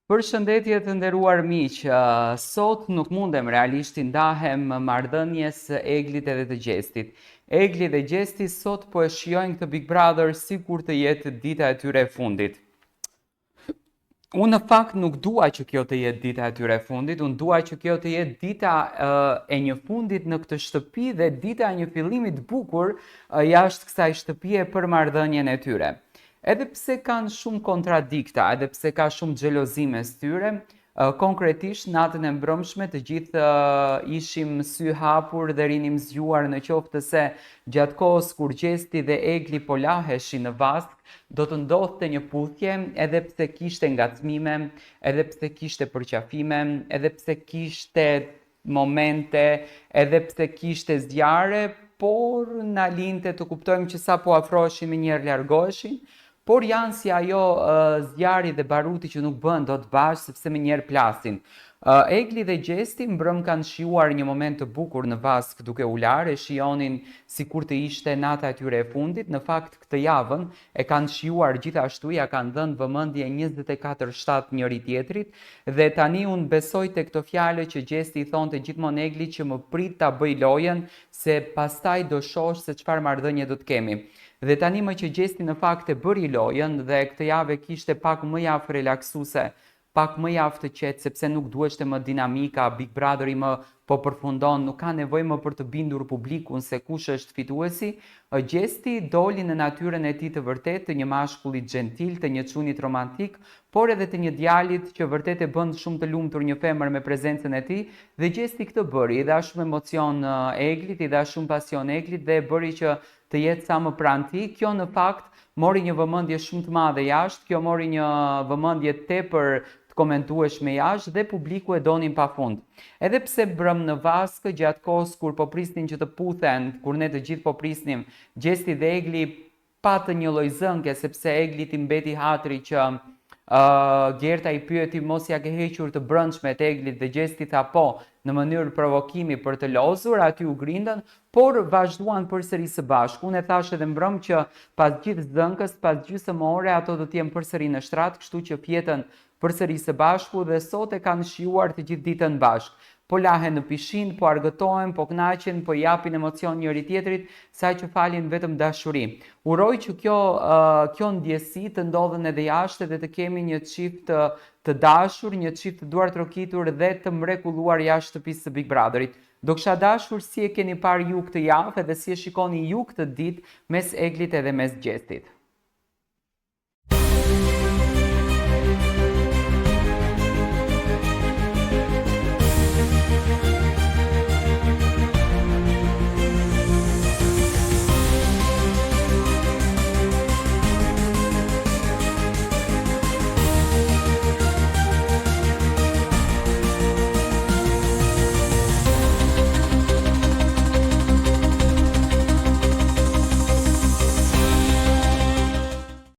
Përshëndetje të nderuar miq, sot nuk mundem realisht t'i ndahem marrëdhënies së Eglit edhe të Gjestit. Egli dhe Gjesti sot po e shijojnë këtë Big Brother sikur të jetë dita e tyre e fundit. Unë në fakt nuk dua që kjo të jetë dita e tyre e fundit, unë dua që kjo të jetë dita e një fundit në këtë shtëpi dhe dita e një fillimi të bukur jashtë kësaj shtëpie për marrëdhënien e tyre. Edhe pse kanë shumë kontradikta, edhe pse ka shumë xhelozi mes tyre, konkretisht natën e mbrëmshme të gjithë ishim sy hapur dhe rinim zgjuar në qoftë se gjatë kohës kur Gjesti dhe Egli po laheshin në vask, do të ndodhte një puthje, edhe pse kishte ngacmime, edhe pse kishte përqafime, edhe pse kishte momente, edhe pse kishte zjarre, por na linte të kuptojmë që sa po afroheshim njëherë largoheshin, por janë si ajo zjarri dhe baruti që nuk bën dot bashkë sepse menjëherë plasin. Egli dhe Gjesti mbrëm kanë shijuar një moment të bukur në vask duke u larë, e shijonin sikur të ishte nata e tyre e fundit. Në fakt këtë javën e kanë shijuar gjithashtu, ja kanë dhënë vëmendje 24/7 njëri tjetrit dhe tani unë besoj tek këto fjalë që Gjesti i thonte gjithmonë Eglit që më prit ta bëj lojën se pastaj do shohësh se çfarë marrëdhënie do të kemi. Dhe tani më që Gjesti në fakt e bëri lojën dhe këtë javë kishte pak më javë relaksuese, pak më javë të qetë sepse nuk duheshte më dinamika, Big Brotheri më po përfundon, nuk ka nevojë më për të bindur publikun se kush është fituesi. Gjesti doli në natyrën e tij të vërtetë, të një mashkullit gjentil, të një çunit romantik, por edhe të një djalit që vërtet e bën shumë të lumtur një femër me prezencën e tij, dhe Gjesti këtë bëri, i dha shumë emocion Eglit, i dha shumë pasion Eglit dhe e bëri që të jetë sa më pranë tij. Kjo në fakt mori një vëmendje shumë të madhe jashtë, kjo mori një vëmendje tepër të komentueshme jashtë dhe publiku e donin pafund. Edhe pse brëm në vaskë gjatë kohës kur po prisnin që të puthen, kur ne të gjithë po prisnim, Gjesti dhe Egli patën një lloj zënke sepse Egli i mbeti hatri që Gerta i pyeti mos ja ke hequr të brëndshmet Eglit dhe Gjesti tha po, në mënyrë provokimi për të lozur, aty u grindën, por vazhduan përsëri së bashku. Unë e thash edhe mbrëm që pas gjithë zënkës, pas gjysmë ore, ato do të jenë përsëri në shtrat, kështu që fjetën përsëri së bashku dhe sot e kanë shijuar të gjithë ditën bashkë. Po lahen në pishin, po argëtohen, po kënaqen, po japin emocion njëri tjetrit, saq që falin vetëm dashuri. Uroj që kjo ndjesi të ndodhen edhe jashtë dhe të kemi një çift të dashur, një çift të duar trokitur dhe të mrekulluar jashtë shtëpisë së Big Brotherit. Do kisha dashur si e keni parë ju këtë javë dhe si e shikoni ju këtë ditë mes Eglit edhe mes Gjestit.